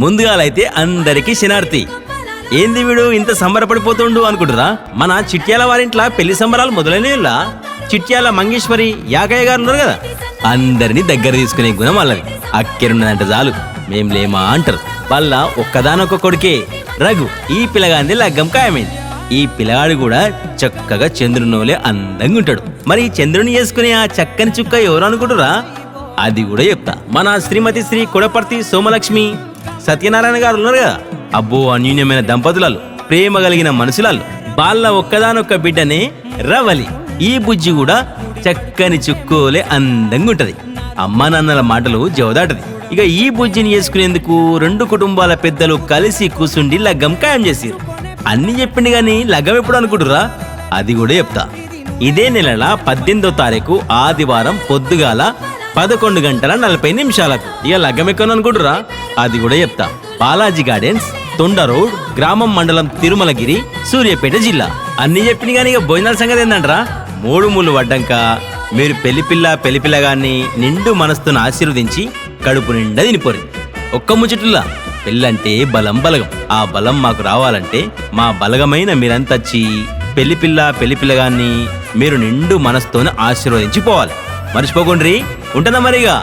ముందుగాలైతే అందరికీ శనార్థి. ఏంది వీడు ఇంత సంబరపడిపోతుండు అనుకుంటురా? మన చిట్యాల వారింట్లా పెళ్లి సంబరాలు మొదలైనలా చిట్యాల మంగేశ్వరి యాగయ్య గారు ఉన్నారు కదా, అందరినీ దగ్గర తీసుకునే గుణం వాళ్ళని. అక్కెరున్నదంటే చాలు మేం లేమా అంటారు. వాళ్ళ ఒక్కదానొక్క కొడుకే రఘు. ఈ పిల్లగాంది లగ్గం ఖాయమైంది. ఈ పిల్లగాడు కూడా చక్కగా చంద్రునోలే అందంగా ఉంటాడు. మరి ఈ చంద్రుని చేసుకునే ఆ చక్కని చుక్క ఎవరు అనుకుంటురా? అది కూడా చెప్తా. మన శ్రీమతి శ్రీ కొడపర్తి సోమలక్ష్మి సత్యనారాయణ గారు ఉన్నారు కదా, అబ్బో అన్యూన్యమైన దంపతులాలు, ప్రేమ కలిగిన మనుషులాలు. వాళ్ళ ఒక్కదానొక్క బిడ్డనే రవలి. ఈ బుజ్జి కూడా చక్కని చుక్కోలే అందంగా ఉంటది. అమ్మా నాన్నల మాటలు జవదాటది. ఇక ఈ బుజ్జిని చేసుకునేందుకు రెండు కుటుంబాల పెద్దలు కలిసి కూసుండి లగ్గం ఖాయం చేసిరు. అన్ని చెప్పింది గాని లగ్గం ఎప్పుడు అనుకుంటురా? అది కూడా చెప్తా. ఇదే నెల 18వ తారీఖు ఆదివారం పొద్దుగాల 11:40 ఇక లగ్గం ఎక్కను అనుకుంటురా? అది కూడా చెప్తా. బాలాజీ గార్డెన్స్, తొండ రోడ్, గ్రామం, మండలం తిరుమలగిరి, సూర్యాపేట జిల్లా. అన్ని చెప్పిన కానీ ఇక భోజనాల సంగతి ఏందంటరా? 3 మూలు వడ్డంక మీరు పెళ్లిపిల్లగాన్ని నిండు మనసుతో ఆశీర్వదించి కడుపు నిండా తినిపోరు. ఒక్క ముచ్చటులా పెళ్ళంటే బలం బలగం. ఆ బలం మాకు రావాలంటే మా బలగమైన మీరంతచ్చి పెళ్లిపిల్లగాన్ని మీరు నిండు మనసుతోనే ఆశీర్వదించి పోవాలి. మర్చిపోకుండ్రి. ఉంటుందా మరిగా.